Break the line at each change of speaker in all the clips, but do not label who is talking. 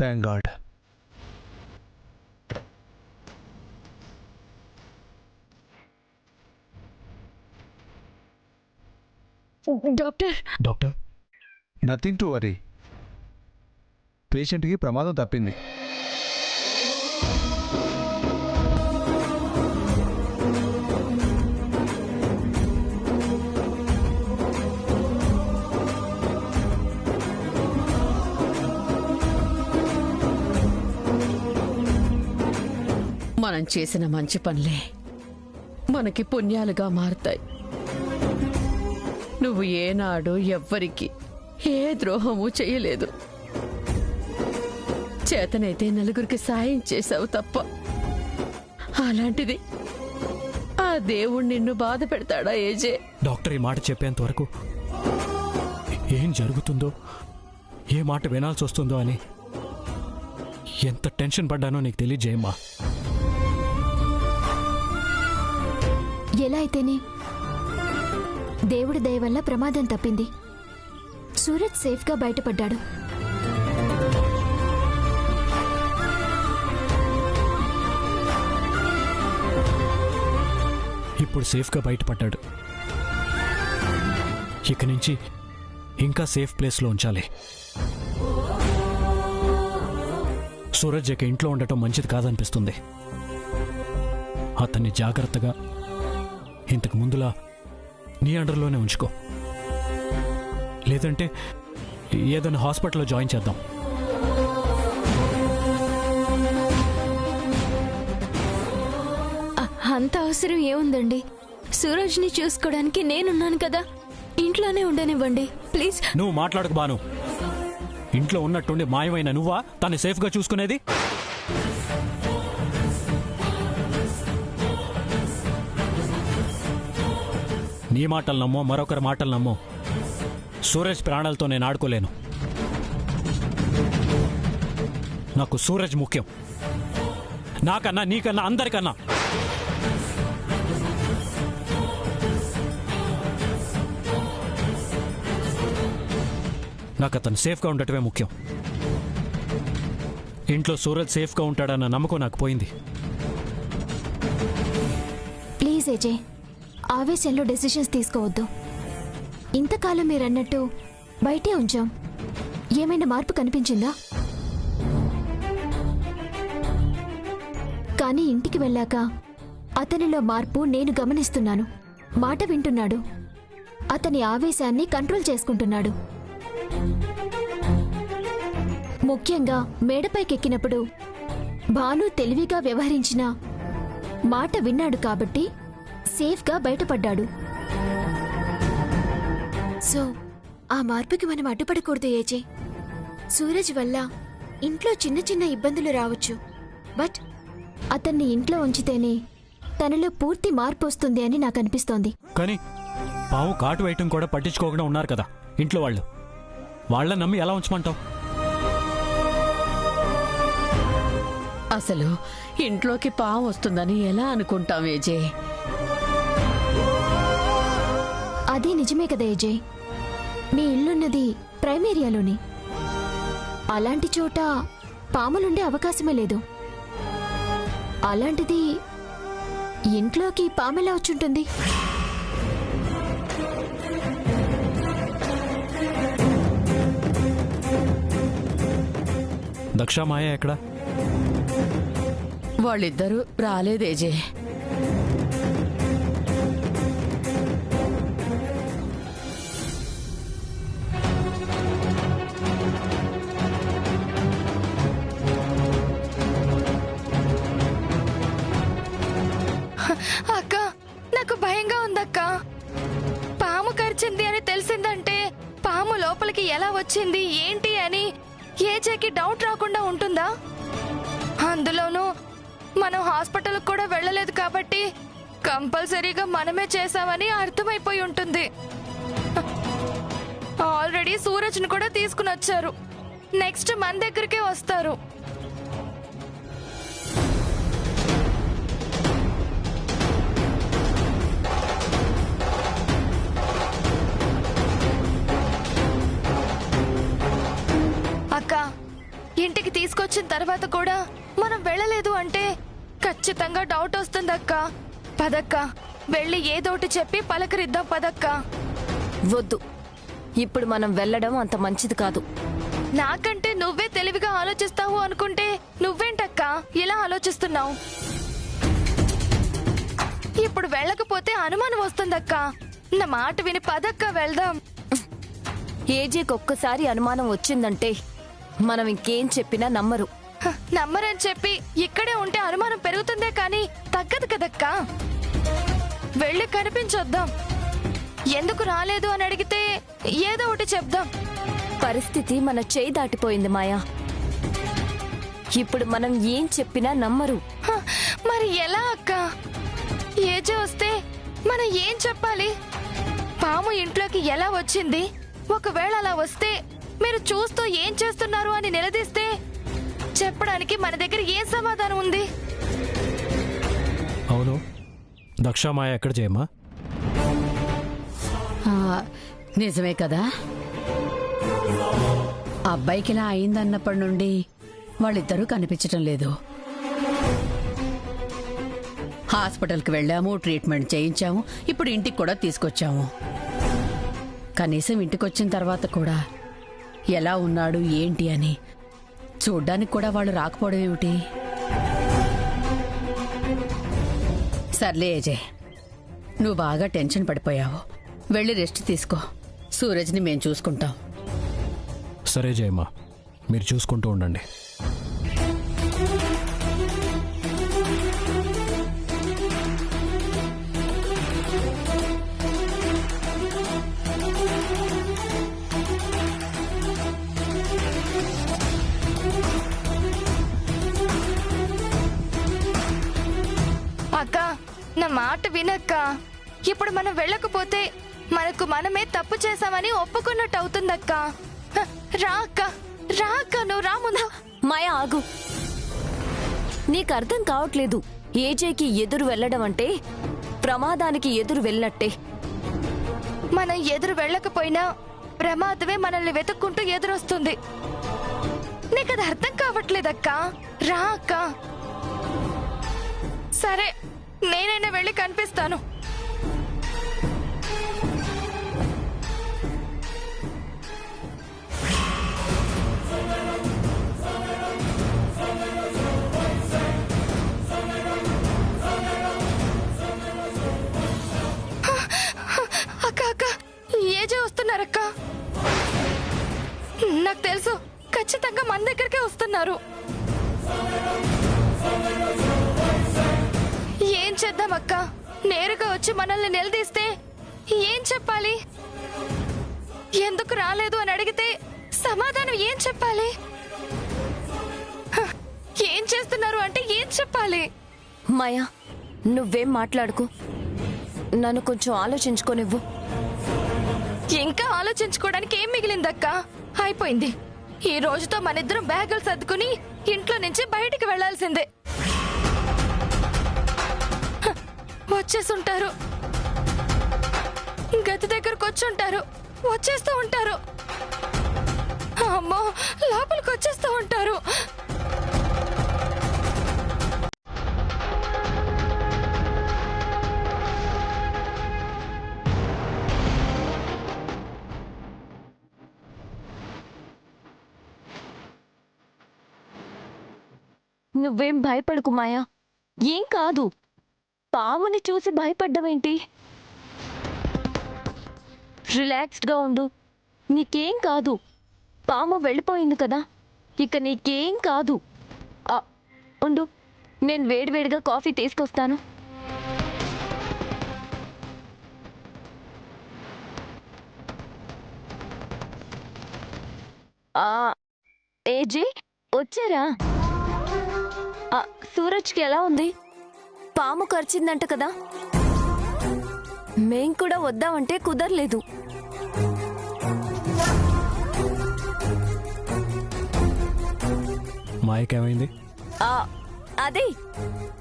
Thank God.
Doctor,
nothing to worry. పేషెంట్కి ప్రమాదం తప్పింది.
మనం చేసిన మంచి పనులే మనకి పుణ్యాలుగా మారుతాయి. నువ్వు ఏనాడు ఎవ్వరికి ఏ ద్రోహము చేయలేదు. చేతనైతే నలుగురికి సాయం చేశావు తప్ప. అలాంటిది ఆ దేవుడు నిన్ను బాధ పెడతాడా ఏజే?
డాక్టర్ ఈ మాట చెప్పేంత వరకు ఏం జరుగుతుందో, ఏ మాట వినాల్సి వస్తుందో అని ఎంత టెన్షన్ పడ్డానో నీకు తెలియజేయమ్మా.
ఎలా అయితేనే దేవుడి దయ వల్ల ప్రమాదం తప్పింది. సూరజ్ సేఫ్గా బయటపడ్డాడు.
ఇప్పుడు సేఫ్గా బయటపడ్డాడు. ఇక నుంచి ఇంకా సేఫ్ ప్లేస్లో ఉంచాలి. సూరజ్ ఇక ఇంట్లో ఉండటం మంచిది కాదనిపిస్తుంది. అతన్ని జాగ్రత్తగా ఇంతకు ముందులా నీ అండర్లోనే ఉంచుకో. లేదంటే ఏదైనా హాస్పిటల్లో జాయిన్ చేద్దాం.
అంత అవసరం ఏముందండి? సూరజ్ని చూసుకోవడానికి నేనున్నాను కదా. ఇంట్లోనే ఉండనివ్వండి ప్లీజ్.
నువ్వు మాట్లాడకు బాను. ఇంట్లో ఉన్నట్టుండి మాయమైన నువ్వా తను సేఫ్గా చూసుకునేది? నీ మాటలు నమ్మో, మరొకరి మాటలు నమ్మో, సూరజ్ ప్రాణాలతో నేను ఆడుకోలేను. నాకు సూరజ్ ముఖ్యం. నాకన్నా, నీకన్నా, అందరికన్నా. నాకు అతను సేఫ్గా ఉండటమే ముఖ్యం. ఇంట్లో సూరజ్ సేఫ్గా ఉంటాడన్న నమ్మకం నాకు పోయింది.
ప్లీజ్ ఏజే, ఆవేశంలో డెసిషన్స్ తీసుకోవద్దు. ఇంతకాలం మీరన్నట్టు బయటే ఉంచాం. ఏమైనా మార్పు కనిపించిందా? కానీ ఇంటికి వెళ్ళాక అతనిలో మార్పు నేను గమనిస్తున్నాను. మాట వింటున్నాడు. అతని ఆవేశాన్ని కంట్రోల్ చేసుకుంటున్నాడు. ముఖ్యంగా మేడపైకెక్కినప్పుడు భాను తెలివిగా వ్యవహరించిన మాట విన్నాడు కాబట్టి సేఫ్గా బయటపడ్డాడు. సో ఆ మార్పుకి మనం అడ్డుపడకూడదు ఏజే. సూరజ్ వల్ల ఇంట్లో చిన్న చిన్న ఇబ్బందులు రావచ్చు, బట్ అతన్ని ఇంట్లో ఉంచితేనే తనలో పూర్తి మార్పు వస్తుంది అని నాకు అనిపిస్తోంది.
కానీ పావు కాటు వేయటం కూడా పట్టించుకోకుండా ఉన్నారు కదా ఇంట్లో వాళ్ళు. వాళ్ళని నమ్మి ఎలా ఉంచమంటావు?
అసలు ఇంట్లోకి పాము వస్తుందని ఎలా అనుకుంటాం ఏజే?
అది నిజమే కదా ఏజే. మీ ఇల్లున్నది ప్రైమ్ ఏరియాలోని. అలాంటి చోట పాములుండే అవకాశమే లేదు. అలాంటిది ఇంట్లోకి పామెలా వచ్చుంటుంది?
దక్ష, మాయ ఎక్కడ?
వాళ్ళిద్దరూ రాలేదేజే.
అక్క, నాకు భయంగా ఉందక్క. పాము కరిచింది అని తెలిసిందంటే పాము లోపలికి ఎలా వచ్చింది ఏంటి అని ఏజేకి డౌట్ రాకుండా ఉంటుందా? అందులోనూ మనం హాస్పిటల్కి కూడా వెళ్ళలేదు కాబట్టి కంపల్సరీగా మనమే చేశామని అర్థమైపోయి ఉంటుంది. ఆల్రెడీ సూరజ్ని కూడా తీసుకుని వచ్చారు. నెక్స్ట్ మన దగ్గరికే వస్తారు. అక్క, ఇంటికి తీసుకు తర్వాత కూడా మనం వెళ్ళలేదు అంటే ఖచ్చితంగా డౌట్ వస్తుందక్క. పదక్క, వెళ్ళి ఏదోటి చెప్పి పలకరిద్దాం పదక్క.
వద్దు, ఇప్పుడు మనం వెళ్ళడం అంత మంచిది కాదు.
నాకంటే నువ్వే తెలివిగా ఆలోచిస్తావు అనుకుంటే నువ్వేంటక్క ఇలా ఆలోచిస్తున్నావు? ఇప్పుడు వెళ్ళకపోతే అనుమానం వస్తుందక్క. నా మాట విని పదక్క, వెళ్దాం.
ఏజీకి ఒక్కసారి అనుమానం వచ్చిందంటే మనం ఇంకేం చెప్పినా నమ్మరు.
నమ్మరని చెప్పి ఇక్కడే ఉంటే అనుమానం పెరుగుతుందే కానీ తగ్గదు కదక్కా. వెళ్ళి కనిపించొద్దాం. ఎందుకు రాలేదు అని అడిగితే ఏదో ఒకటి చెప్దాం.
పరిస్థితి మన చేయి దాటిపోయింది మాయా. ఇప్పుడు మనం ఏం చెప్పినా నమ్మరు.
మరి ఎలా అక్క? ఏజే వస్తే మనం ఏం చెప్పాలి? పాము ఇంట్లోకి ఎలా వచ్చింది? ఒకవేళ అలా వస్తే మీరు చూస్తూ ఏం చేస్తున్నారు అని నిలదీస్తే చెప్పడానికి మన దగ్గర ఏం సమాధానం ఉంది?
అవును, దక్షామాయ ఎక్కడ చేయమ్మా?
నిజమే కదా. అబ్బాయికి ఇలా అయిందన్నప్పటి నుండి వాళ్ళిద్దరూ కనిపించటం లేదు. హాస్పిటల్కి వెళ్ళాము, ట్రీట్మెంట్ చేయించాము, ఇప్పుడు ఇంటికి కూడా తీసుకొచ్చాము. కనీసం ఇంటికొచ్చిన తర్వాత కూడా ఎలా ఉన్నాడు ఏంటి అని చూడ్డానికి కూడా వాళ్ళు రాకపోవడం ఏమిటి? సర్లే అజయ్, నువ్వు బాగా టెన్షన్ పడిపోయావు. వెళ్ళి రెస్ట్ తీసుకో. సూరజ్ని మేం చూసుకుంటాం.
సరే జయమ్మా, మీరు చూసుకుంటూ ఉండండి.
అక్క, నా మాట వినక్క. ఇప్పుడు మనం వెళ్ళకపోతే మనకు మనమే తప్పు చేశామని ఒప్పుకున్నట్టు అవుతుందక్క. రా అక్క, రా అక్క, నువ్వు రా ముందు.
మాయా ఆగు. నీకు అర్థం కావట్లేదు. ఏజేకి ఎదురు వెళ్ళడం అంటే ప్రమాదానికి ఎదురు వెళ్ళినట్టే.
మనం ఎదురు వెళ్ళకపోయినా ప్రమాదమే మనల్ని వెతుక్కుంటూ ఎదురొస్తుంది. నీకు అది అర్థం కావట్లేదక్క. రా అక్క. సరే, నేనైనా వెళ్ళి కనిపిస్తాను. అక్క అక్క, ఏజే వస్తున్నారక్క. నాకు తెలుసు, ఖచ్చితంగా మన దగ్గరికే వస్తున్నారు. ఏం చేద్దాం అక్క? నేరుగా వచ్చి మనల్ని నిలదీస్తే ఏం చెప్పాలి? ఎందుకు రాలేదు అని అడిగితే సమాధానం ఏం చెప్పాలి? ఏం చేస్తున్నారు అంటే ఏం చెప్పాలి?
మాయా, నువ్వేం మాట్లాడుకు. నన్ను కొంచెం ఆలోచించుకోనివ్వు.
ఇంకా ఆలోచించుకోవడానికి ఏం మిగిలిందక్క? అయిపోయింది. ఈ రోజుతో మనిద్దరం బ్యాగులు సర్దుకుని ఇంట్లో నుంచి బయటికి వెళ్లాల్సిందే. వచ్చేసుంటారు, గది దగ్గరకు వచ్చుంటారు, వచ్చేస్తూ ఉంటారు. అమ్మో, లోపలికి వచ్చేస్తూ ఉంటారు.
నువ్వేం భయపడకు మాయా. ఏం కాదు. పాముని చూసి భయపడ్డవేంటి? రిలాక్స్డ్గా ఉండు. నీకేం కాదు. పాము వెళ్ళిపోయింది కదా, ఇక నీకేం కాదు. ఉండు, నేను వేడివేడిగా కాఫీ తీసుకొస్తాను. ఏజే వచ్చారా? సూరజ్కి ఎలా ఉంది? పాము కరిచిందంట కదా. మేం కూడా వద్దామంటే కుదరలేదు.
మాయకేమైంది?
అదే,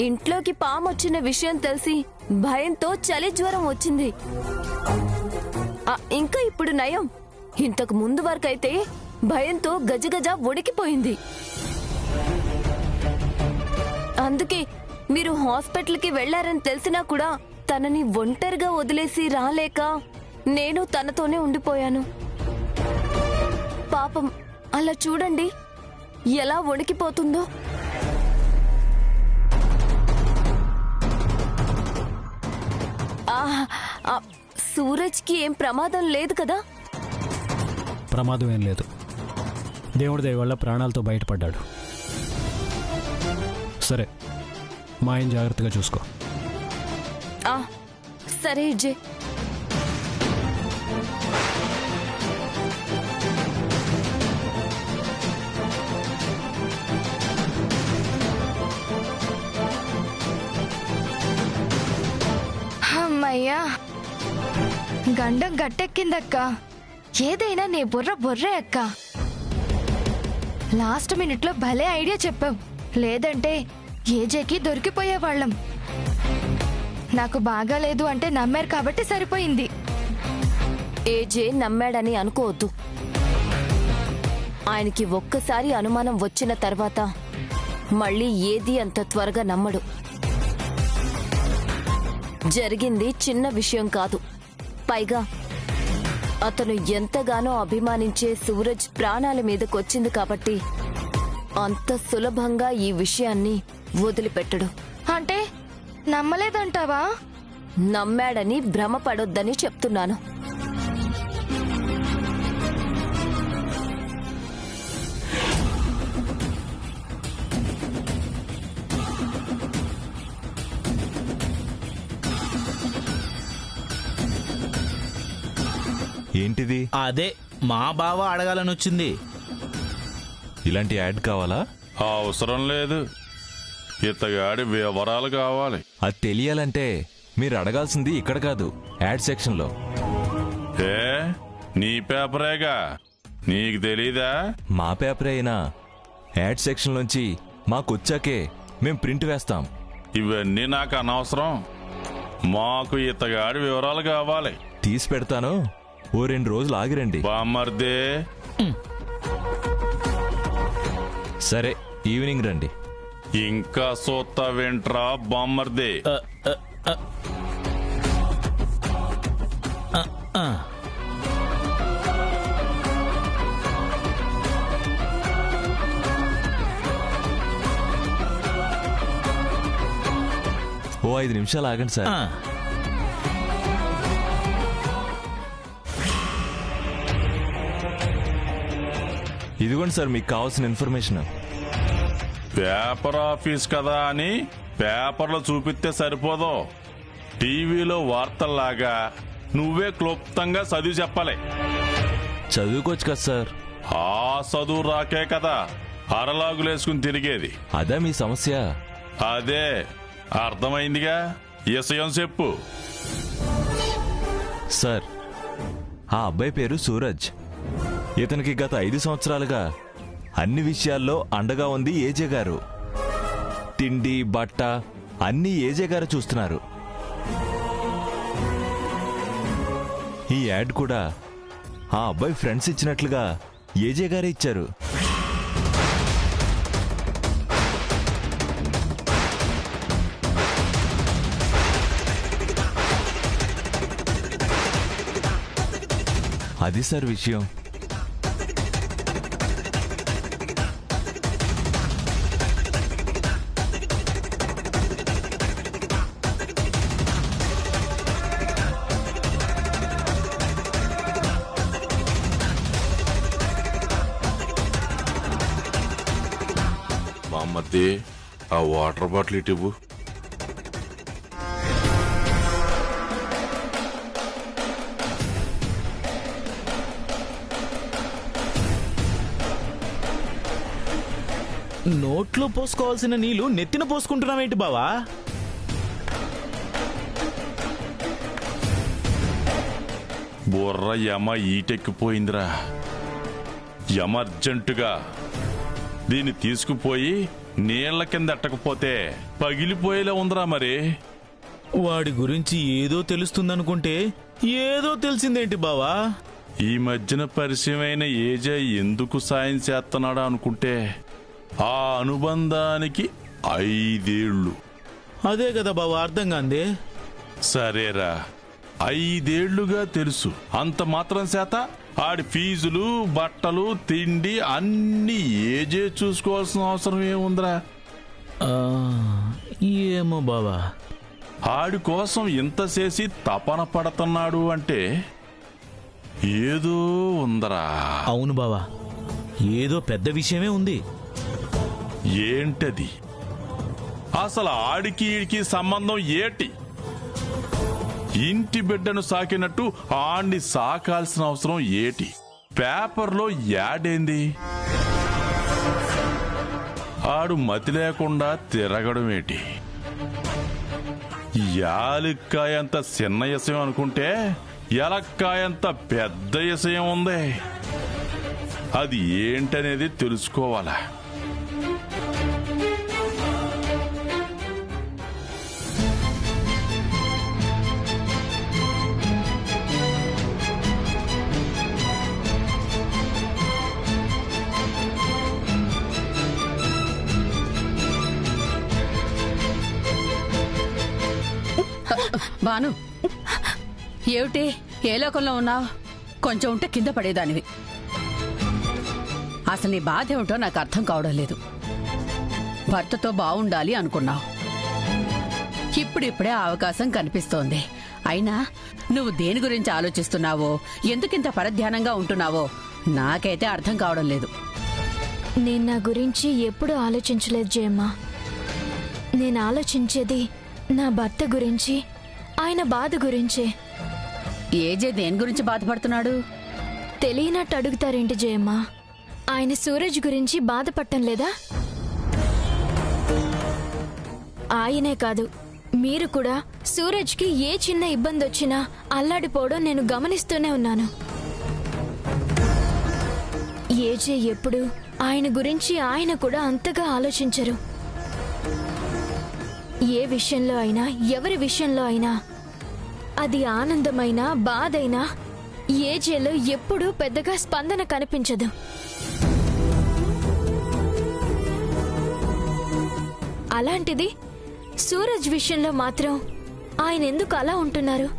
ఇంట్లోకి పాము వచ్చిన విషయం తెలిసి భయంతో చలి జ్వరం వచ్చింది. ఇంకా ఇప్పుడు నయం. ఇంతకు ముందు వరకైతే భయంతో గజగజ వణికిపోయింది. అందుకే మీరు హాస్పిటల్కి వెళ్లారని తెలిసినా కూడా తనని ఒంటరిగా వదిలేసి రాలేక నేను తనతోనే ఉండిపోయాను. పాపం అలా చూడండి ఎలా వణికిపోతుందో. సూరజ్కి ఏం ప్రమాదం లేదు కదా?
ప్రమాదం ఏం లేదు. దేవుడి దయ వల్ల ప్రాణాలతో బయటపడ్డాడు. సరే, మా ఆయన జాగ్రత్తగా చూసుకో.
సరే విజయ్.
అమ్మయ్యా, గండం గట్టెక్కిందక్క. ఏదైనా నీ బుర్ర బుర్రే అక్క. లాస్ట్ మినిట్లో భలే ఐడియా చెప్పావు. లేదంటే ఏజేకి దొరికిపోయేవాళ్ళం. నాకు బాగాలేదు అంటే నమ్మారు కాబట్టి సరిపోయింది.
ఏజే నమ్మాడని అనుకోవద్దు. ఆయనకి ఒక్కసారి అనుమానం వచ్చిన తర్వాత మళ్ళీ ఏది అంత త్వరగా నమ్మడు. జరిగింది చిన్న విషయం కాదు. పైగా అతను ఎంతగానో అభిమానించే సూరజ్ ప్రాణాల మీదకొచ్చింది కాబట్టి అంత సులభంగా ఈ విషయాన్ని వదిలిపెట్టడు.
అంటే నమ్మలేదంటావా?
నమ్మాడని భ్రమపడొద్దని చెప్తున్నాను.
ఏంటిది?
అదే మా బావ అడగాలని వచ్చింది.
ఇలాంటి యాడ్ కావాలా?
అవసరం లేదు, ఇతగాడి వివరాలు కావాలి.
అది తెలియాలంటే మీరు అడగాల్సింది ఇక్కడ కాదు, యాడ్ సెక్షన్లో.
ఏ నీ పేపరేగా, నీకు తెలీదా?
మా పేపరే అయినా యాడ్ సెక్షన్లోంచి మాకొచ్చాకే మేం ప్రింట్ వేస్తాం.
ఇవన్నీ నాకు అనవసరం. మాకు ఇతగాడి వివరాలు కావాలి.
తీసి పెడతాను, ఓ 2 రోజులు ఆగిరండి.
బామ్మర్దే.
సరే, ఈవినింగ్ రండి.
ఇంకా సోత్తా వెంట్రా బామ్మర్దే.
ఓ 5 నిమిషాలు ఆగండి సార్. ఇదిగోండి సార్ మీకు కావాల్సిన ఇన్ఫర్మేషన్.
పేపర్ ఆఫీస్ కదా అని పేపర్లో చూపిస్తే సరిపోదు. టీవీలో వార్తల్లాగా నువ్వే క్లుప్తంగా చదివి చెప్పాలి.
చదువుకోవచ్చు కదా సార్.
ఆ చదువు రాకే కదా అరలాగులేసుకుని తిరిగేది.
అదే మీ సమస్య.
అదే అర్థమైందిగా. విషయం చెప్పు.
సార్, ఆ అబ్బాయి పేరు సూరజ్. ఇతనికి గత 5 సంవత్సరాలుగా అన్ని విషయాల్లో అండగా ఉంది ఏజే గారు. తిండి బట్ట అన్నీ ఏజే గారు చూస్తున్నారు. ఈ యాడ్ కూడా ఆ అబ్బాయి ఫ్రెండ్స్ ఇచ్చినట్లుగా ఏజే గారే ఇచ్చారు. అది సార్ విషయం.
బామ్మర్ది, ఆ వాటర్ బాటిల్ ఇటు.
నోట్లో పోసుకోవాల్సిన నీళ్లు నెత్తిన పోసుకుంటున్నావేంటి బావా?
బుర్ర యమ ఈటెక్కిపోయిందిరా. ఎమర్జెంటుగా దీన్ని తీసుకుపోయి నీళ్ల కింద ఎట్టకపోతే పగిలిపోయేలా ఉందిరా. మరి
వాడి గురించి ఏదో తెలుస్తుందనుకుంటే ఏదో తెలిసిందేంటి బావా?
ఈ మధ్యన పరిచయమైన ఏజే ఎందుకు సాయం చేస్తున్నాడా అనుకుంటే ఆ అనుబంధానికి 5 ఏళ్ళు.
అదే కదా బావా అర్థం కాంది.
సరేరా, 5 ఏళ్లుగా తెలుసు. అంత మాత్రం చేత ఆడి ఫీజులు, బట్టలు, తిండి అన్నీ ఏజే చూసుకోవాల్సిన అవసరం ఏముందిరా?
ఏమో బావా,
ఆడి కోసం ఇంత చేసి తపన పడుతున్నాడు అంటే ఏదో ఉందరా.
అవును బావా, ఏదో పెద్ద విషయమే ఉంది.
ఏంటది? అసలు ఆడికి ఈడికి సంబంధం ఏటి? ఇంటి బిడ్డను సాకినట్టు ఆడిని సాకాల్సిన అవసరం ఏటి? పేపర్లో యాడేంది? ఆడు మతి లేకుండా తిరగడం ఏంటి? యాలక్కాయంత చిన్న విషయం అనుకుంటే ఎలక్కాయంత పెద్ద విషయం ఉంది. అది ఏంటనేది తెలుసుకోవాలా?
బాను, ఏమిటి ఏ లోకంలో ఉన్నావు? కొంచెం ఉంటే కింద పడేదానివి. అసలు నీ బాధ ఏమిటో నాకు అర్థం కావడం లేదు. భర్తతో బాగుండాలి అనుకున్నావు, ఇప్పుడిప్పుడే అవకాశం కనిపిస్తోంది. అయినా నువ్వు దేని గురించి ఆలోచిస్తున్నావో, ఎందుకింత పరధ్యానంగా ఉంటున్నావో నాకైతే అర్థం కావడం లేదు.
నేను నా గురించి ఎప్పుడూ ఆలోచించలేదు జయమ్మ. నేను ఆలోచించేది నా భర్త గురించి, ఆయన బాధ గురించే.
ఏజే దేని గురించి బాధపడుతున్నాడు?
తెలియనట్టు అడుగుతారేంటి జయమ్మ? ఆయన సూరజ్ గురించి బాధపడటం లేదా? ఆయనే కాదు, మీరు కూడా సూరజ్కి ఏ చిన్న ఇబ్బంది వచ్చినా అల్లాడిపోవడం నేను గమనిస్తూనే ఉన్నాను. ఏజే ఎప్పుడు ఆయన గురించి ఆయన కూడా అంతగా ఆలోచించరు. ఏ విషయంలో అయినా, ఎవరి విషయంలో అయినా, అది ఆనందమైనా బాధైనా ఏజేలో ఎప్పుడూ పెద్దగా స్పందన కనిపించదు. అలాంటిది సూరజ్ విషయంలో మాత్రం ఆయన ఎందుకు అలా ఉంటున్నారు?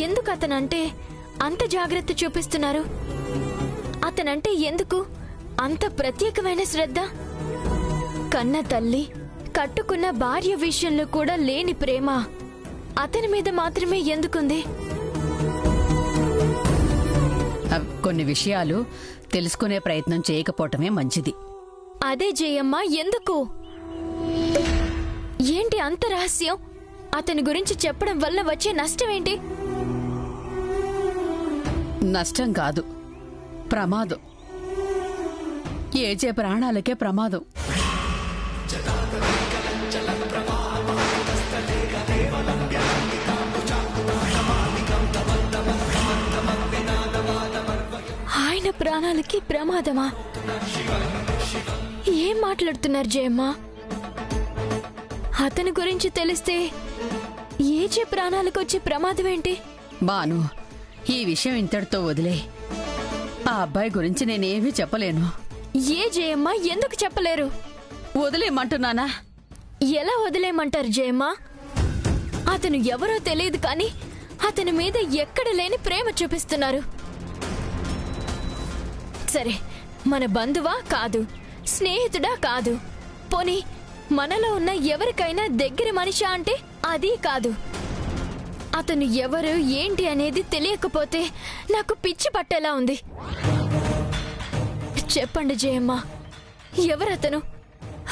ఎందుకు అతనంటే అంత జాగ్రత్త చూపిస్తున్నారు? అతనంటే ఎందుకు అంత ప్రత్యేకమైన శ్రద్ధ? కన్న తల్లి, కట్టుకున్న భార్య విషయంలో కూడా లేని ప్రేమ అతని మీద మాత్రమే ఎందుకుంది?
కొన్ని విషయాలు తెలుసుకునే ప్రయత్నం చేయకపోవటమే మంచిది.
అదే జయమ్మ, ఎందుకు? ఏంటి అంత రహస్యం? అతని గురించి చెప్పడం వల్ల వచ్చే నష్టం ఏంటి?
నష్టం కాదు, ప్రమాదం. ఏజే ప్రాణాలకే ప్రమాదం.
ఆయన ప్రాణాలకి ప్రమాదమా? ఏం మాట్లాడుతున్నారు జయమ్మ? అతని గురించి తెలిస్తే ఏజే ప్రాణాలకు వచ్చే ప్రమాదం ఏంటి?
బాను, ఈ విషయం ఇంతటితో వదిలే. ఆ అబ్బాయి గురించి నేనేమీ చెప్పలేను.
ఏ జయమ్మ, ఎందుకు చెప్పలేరు?
వదిలేయమంటున్నానా?
ఎలా వదిలేయమంటారు జయమ్మ? అతను ఎవరో తెలియదు కానీ అతని మీద ఎక్కడ లేని ప్రేమ చూపిస్తున్నారు. సరే, మన బంధువా కాదు, స్నేహితుడా కాదు, పోనీ మనలో ఉన్న ఎవరికైనా దగ్గర మనిషా అంటే అది కాదు. అతను ఎవరు ఏంటి అనేది తెలియకపోతే నాకు పిచ్చి పట్టేలా ఉంది. చెప్పండి జయమ్మ, ఎవరతను?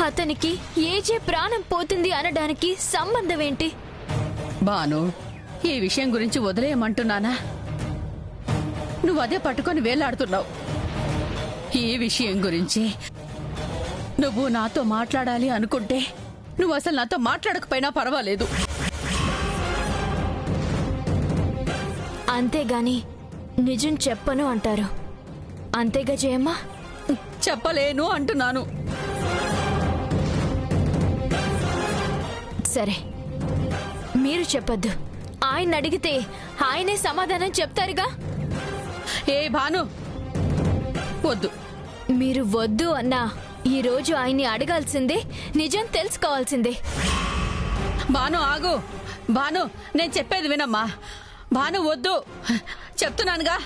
అతనికి ఏజే ప్రాణం పోతుంది అనడానికి సంబంధం ఏంటి?
బాను, ఈ విషయం గురించి వదిలేయమంటున్నానా? నువ్వు అదే పట్టుకొని వేలాడుతున్నావు. ఈ విషయం గురించి నువ్వు నాతో మాట్లాడాలి అనుకుంటే నువ్వు అసలు నాతో మాట్లాడకపోయినా పర్వాలేదు.
అంతేగాని నిజం చెప్పను అంటారు, అంతేగా జయమ్మ?
చెప్పలేను అంటున్నాను.
సరే, మీరు చెప్పొద్దు. ఆయన అడిగితే ఆయనే సమాధానం చెప్తారుగా.
ఏ భాను, వద్దు.
మీరు వద్దు అన్నా ఈ రోజు ఆయన్ని అడగాల్సిందే, నిజం తెలుసుకోవాల్సిందే.
భాను ఆగు. భాను, నేను చెప్పేది వినమ్మా. భాను వద్దు, చెప్తున్నానుగా.